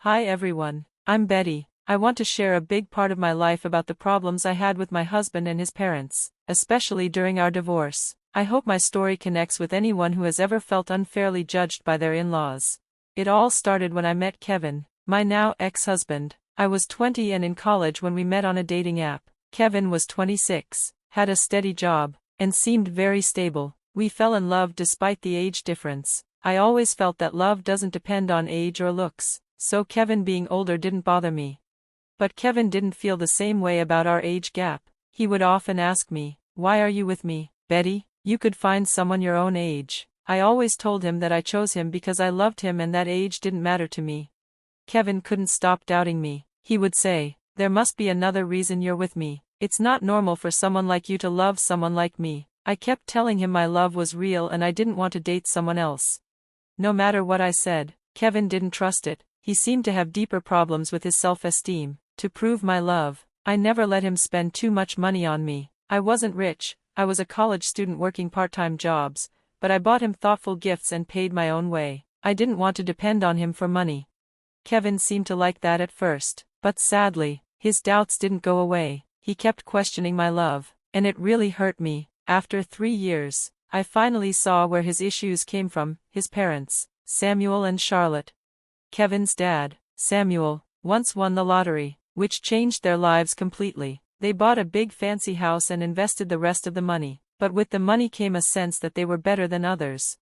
Hi everyone, I'm Betty. I want to share a big part of my life about the problems I had with my husband and his parents, especially during our divorce. I hope my story connects with anyone who has ever felt unfairly judged by their in-laws. It all started when I met Kevin, my now ex-husband. I was 20 and in college when we met on a dating app. Kevin was 26, had a steady job, and seemed very stable. We fell in love despite the age difference. I always felt that love doesn't depend on age or looks, so Kevin being older didn't bother me. But Kevin didn't feel the same way about our age gap. He would often ask me, "Why are you with me, Betty? You could find someone your own age." I always told him that I chose him because I loved him and that age didn't matter to me. Kevin couldn't stop doubting me. He would say, "There must be another reason you're with me. It's not normal for someone like you to love someone like me." I kept telling him my love was real and I didn't want to date someone else. No matter what I said, Kevin didn't trust it. He seemed to have deeper problems with his self-esteem. To prove my love, I never let him spend too much money on me. I wasn't rich, I was a college student working part-time jobs, but I bought him thoughtful gifts and paid my own way. I didn't want to depend on him for money. Kevin seemed to like that at first, but sadly, his doubts didn't go away. He kept questioning my love, and it really hurt me. After 3 years, I finally saw where his issues came from: his parents, Samuel and Charlotte. Kevin's dad, Samuel, once won the lottery, which changed their lives completely. They bought a big fancy house and invested the rest of the money, but with the money came a sense that they were better than others.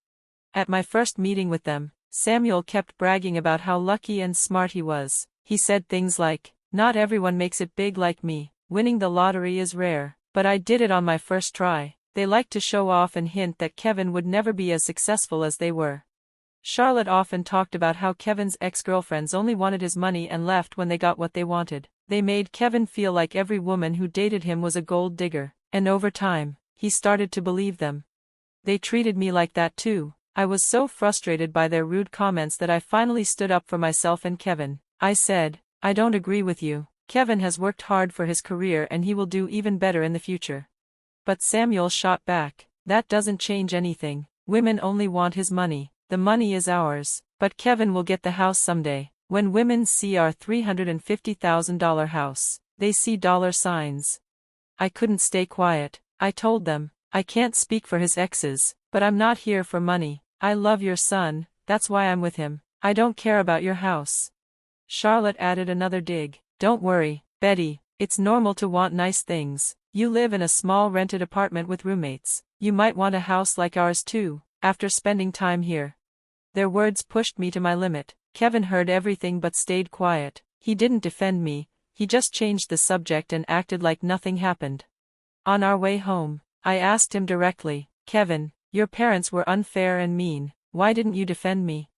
At my first meeting with them, Samuel kept bragging about how lucky and smart he was. He said things like, "Not everyone makes it big like me. Winning the lottery is rare, but I did it on my first try." They liked to show off and hint that Kevin would never be as successful as they were. Charlotte often talked about how Kevin's ex-girlfriends only wanted his money and left when they got what they wanted. They made Kevin feel like every woman who dated him was a gold digger, and over time, he started to believe them. They treated me like that too. I was so frustrated by their rude comments that I finally stood up for myself and Kevin. I said, "I don't agree with you. Kevin has worked hard for his career and he will do even better in the future." But Samuel shot back, "That doesn't change anything. Women only want his money. The money is ours, but Kevin will get the house someday." When women see our $350,000 house, they see dollar signs. I couldn't stay quiet. I told them, "I can't speak for his exes, but I'm not here for money. I love your son, that's why I'm with him. I don't care about your house." Charlotte added another dig, "Don't worry, Betty, it's normal to want nice things. You live in a small rented apartment with roommates. You might want a house like ours too, after spending time here." Their words pushed me to my limit. Kevin heard everything but stayed quiet. He didn't defend me, he just changed the subject and acted like nothing happened. On our way home, I asked him directly, "Kevin, your parents were unfair and mean. Why didn't you defend me?"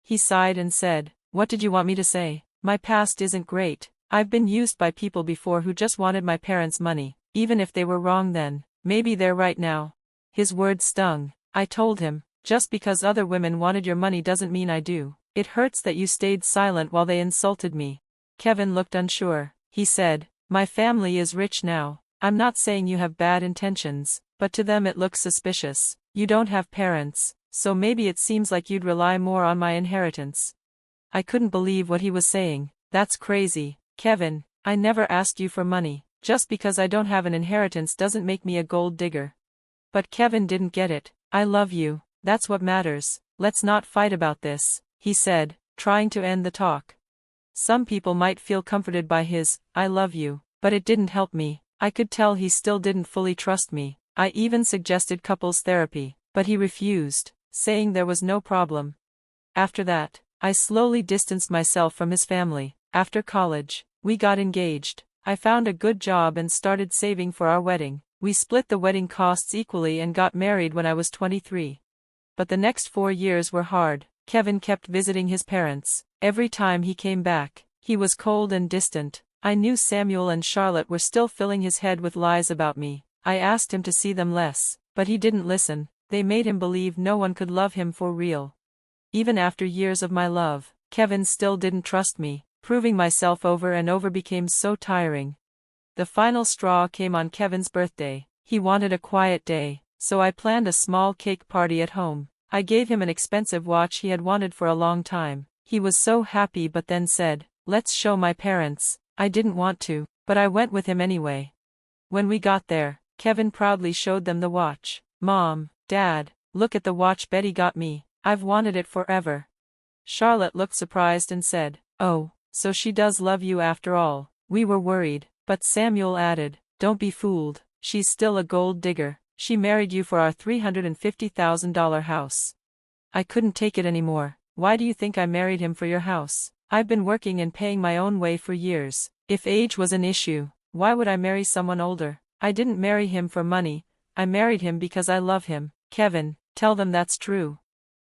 He sighed and said, "What did you want me to say? My past isn't great. I've been used by people before who just wanted my parents' money. Even if they were wrong then, maybe they're right now." His words stung. I told him, "Just because other women wanted your money doesn't mean I do. It hurts that you stayed silent while they insulted me." Kevin looked unsure. He said, "My family is rich now. I'm not saying you have bad intentions, but to them it looks suspicious. You don't have parents, so maybe it seems like you'd rely more on my inheritance." I couldn't believe what he was saying. "That's crazy, Kevin. I never asked you for money. Just because I don't have an inheritance doesn't make me a gold digger." But Kevin didn't get it. "I love you, that's what matters. Let's not fight about this," he said, trying to end the talk. Some people might feel comforted by his, "I love you," but it didn't help me. I could tell he still didn't fully trust me. I even suggested couples therapy, but he refused, saying there was no problem. After that, I slowly distanced myself from his family. After college, we got engaged. I found a good job and started saving for our wedding. We split the wedding costs equally and got married when I was 23. But the next 4 years were hard. Kevin kept visiting his parents. Every time he came back, he was cold and distant. I knew Samuel and Charlotte were still filling his head with lies about me. I asked him to see them less, but he didn't listen. They made him believe no one could love him for real. Even after years of my love, Kevin still didn't trust me. Proving myself over and over became so tiring. The final straw came on Kevin's birthday. He wanted a quiet day, so I planned a small cake party at home. I gave him an expensive watch he had wanted for a long time. He was so happy but then said, "Let's show my parents." I didn't want to, but I went with him anyway. When we got there, Kevin proudly showed them the watch. "Mom, Dad, look at the watch Betty got me. I've wanted it forever." Charlotte looked surprised and said, "Oh, so she does love you after all." We were worried, but Samuel added, "Don't be fooled, she's still a gold digger. She married you for our $350,000 house." I couldn't take it anymore. "Why do you think I married him for your house? I've been working and paying my own way for years. If age was an issue, why would I marry someone older? I didn't marry him for money, I married him because I love him." "Kevin, tell them that's true."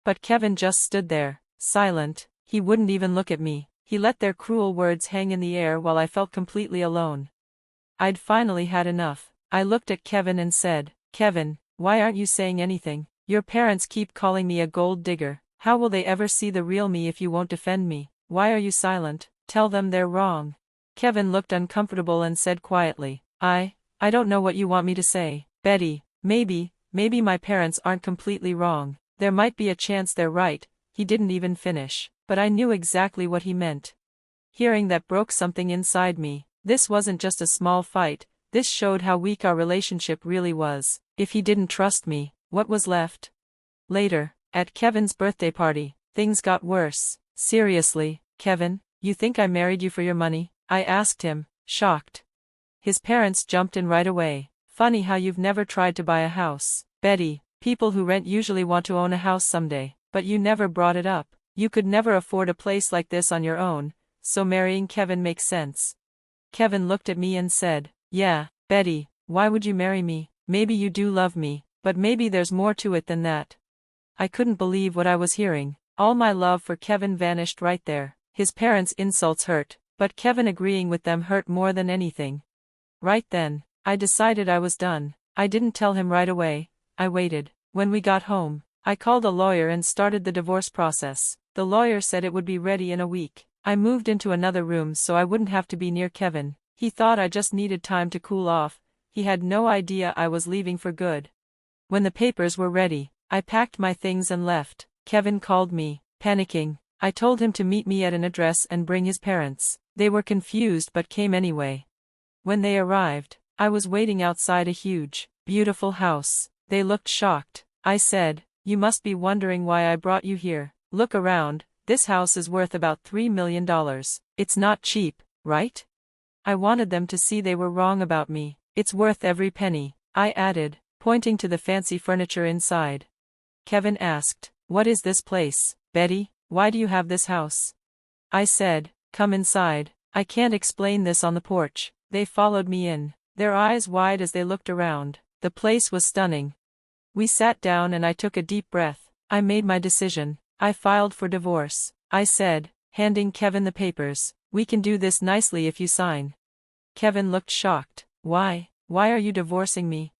But Kevin just stood there, silent. He wouldn't even look at me. He let their cruel words hang in the air while I felt completely alone. I'd finally had enough. I looked at Kevin and said, "Kevin, why aren't you saying anything? Your parents keep calling me a gold digger. How will they ever see the real me if you won't defend me? Why are you silent? Tell them they're wrong." Kevin looked uncomfortable and said quietly, I don't know what you want me to say, Betty. Maybe my parents aren't completely wrong. There might be a chance they're right." He didn't even finish, but I knew exactly what he meant. Hearing that broke something inside me. This wasn't just a small fight, this showed how weak our relationship really was. If he didn't trust me, what was left? Later, at Kevin's birthday party, things got worse. "Seriously, Kevin, you think I married you for your money?" I asked him, shocked. His parents jumped in right away. "Funny how you've never tried to buy a house, Betty. People who rent usually want to own a house someday, but you never brought it up. You could never afford a place like this on your own, so marrying Kevin makes sense." Kevin looked at me and said, "Yeah, Betty, why would you marry me? Maybe you do love me, but maybe there's more to it than that." I couldn't believe what I was hearing. All my love for Kevin vanished right there. His parents' insults hurt, but Kevin agreeing with them hurt more than anything. Right then, I decided I was done. I didn't tell him right away, I waited. When we got home, I called a lawyer and started the divorce process. The lawyer said it would be ready in a week. I moved into another room so I wouldn't have to be near Kevin. He thought I just needed time to cool off. He had no idea I was leaving for good. When the papers were ready, I packed my things and left. Kevin called me, panicking. I told him to meet me at an address and bring his parents. They were confused but came anyway. When they arrived, I was waiting outside a huge, beautiful house. They looked shocked. I said, "You must be wondering why I brought you here. Look around, this house is worth about $3 million. It's not cheap, right?" I wanted them to see they were wrong about me. "It's worth every penny," I added, pointing to the fancy furniture inside. Kevin asked, "What is this place, Betty? Why do you have this house?" I said, "Come inside. I can't explain this on the porch." They followed me in, their eyes wide as they looked around. The place was stunning. We sat down and I took a deep breath. I made my decision. I filed for divorce. I said, handing Kevin the papers, "We can do this nicely if you sign." Kevin looked shocked. Why are you divorcing me?"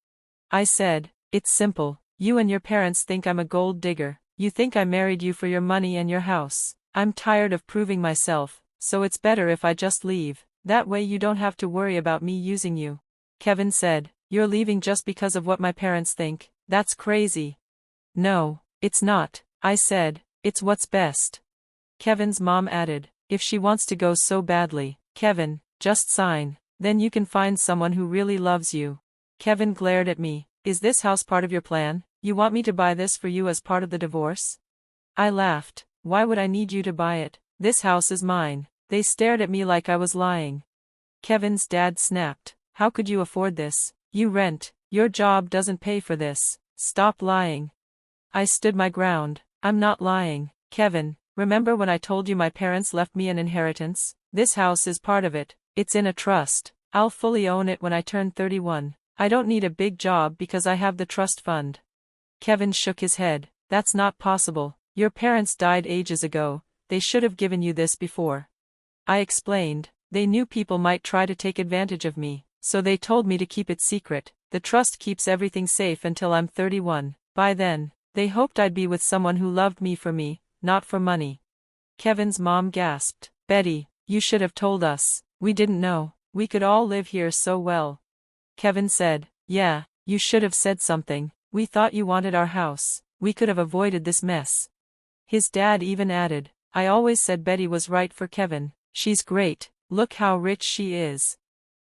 I said, "It's simple. You and your parents think I'm a gold digger. You think I married you for your money and your house. I'm tired of proving myself, so it's better if I just leave. That way you don't have to worry about me using you." Kevin said, "You're leaving just because of what my parents think? That's crazy." "No, it's not," I said, "it's what's best." Kevin's mom added, "If she wants to go so badly, Kevin, just sign. Then you can find someone who really loves you." Kevin glared at me. "Is this house part of your plan? You want me to buy this for you as part of the divorce?" I laughed. "Why would I need you to buy it? This house is mine." They stared at me like I was lying. Kevin's dad snapped, "How could you afford this? You rent, your job doesn't pay for this. Stop lying." I stood my ground. "I'm not lying, Kevin. Remember when I told you my parents left me an inheritance? This house is part of it. It's in a trust. I'll fully own it when I turn 31. I don't need a big job because I have the trust fund." Kevin shook his head. "That's not possible. Your parents died ages ago. They should have given you this before." I explained, "They knew people might try to take advantage of me, so they told me to keep it secret. The trust keeps everything safe until I'm 31. By then, they hoped I'd be with someone who loved me for me, not for money." Kevin's mom gasped, "Betty, you should have told us. We didn't know. We could all live here so well." Kevin said, "Yeah, you should have said something. We thought you wanted our house. We could have avoided this mess." His dad even added, I always said Betty was right for Kevin. She's great, look how rich she is.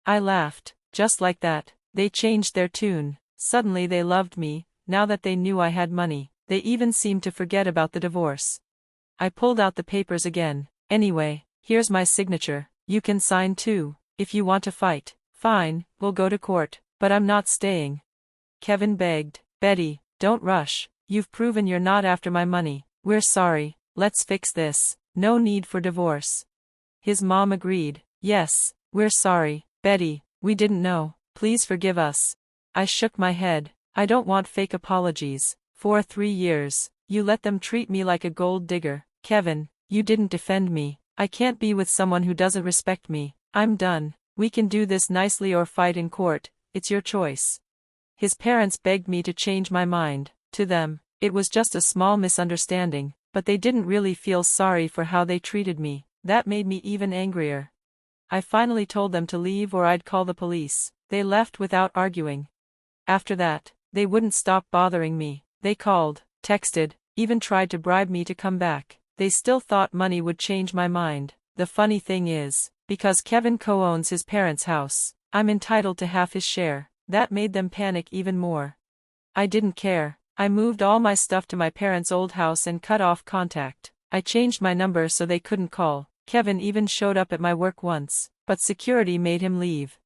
I laughed. Just like that, they changed their tune. Suddenly they loved me, now that they knew I had money. They even seemed to forget about the divorce. I pulled out the papers again. Anyway, here's my signature. You can sign too, if you want to fight. Fine, we'll go to court, but I'm not staying. Kevin begged. Betty, don't rush. You've proven you're not after my money. We're sorry, let's fix this. No need for divorce. His mom agreed. Yes, we're sorry, Betty, we didn't know. Please forgive us. I shook my head. I don't want fake apologies. For 3 years, you let them treat me like a gold digger. Kevin, you didn't defend me. I can't be with someone who doesn't respect me. I'm done. We can do this nicely or fight in court. It's your choice. His parents begged me to change my mind. To them, it was just a small misunderstanding, but they didn't really feel sorry for how they treated me. That made me even angrier. I finally told them to leave or I'd call the police. They left without arguing. After that, they wouldn't stop bothering me. They called, texted, even tried to bribe me to come back. They still thought money would change my mind. The funny thing is, because Kevin co-owns his parents' house, I'm entitled to half his share. That made them panic even more. I didn't care. I moved all my stuff to my parents' old house and cut off contact. I changed my number so they couldn't call. Kevin even showed up at my work once, but security made him leave.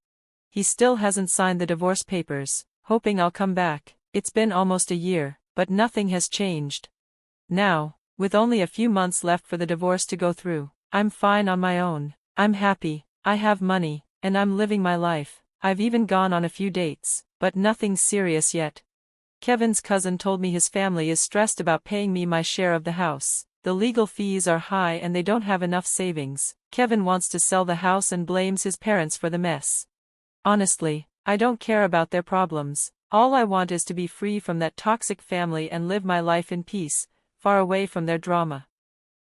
He still hasn't signed the divorce papers, hoping I'll come back. It's been almost a year, but nothing has changed. Now, with only a few months left for the divorce to go through, I'm fine on my own. I'm happy, I have money, and I'm living my life. I've even gone on a few dates, but nothing serious yet. Kevin's cousin told me his family is stressed about paying me my share of the house. The legal fees are high and they don't have enough savings. Kevin wants to sell the house and blames his parents for the mess. Honestly, I don't care about their problems. All I want is to be free from that toxic family and live my life in peace, far away from their drama.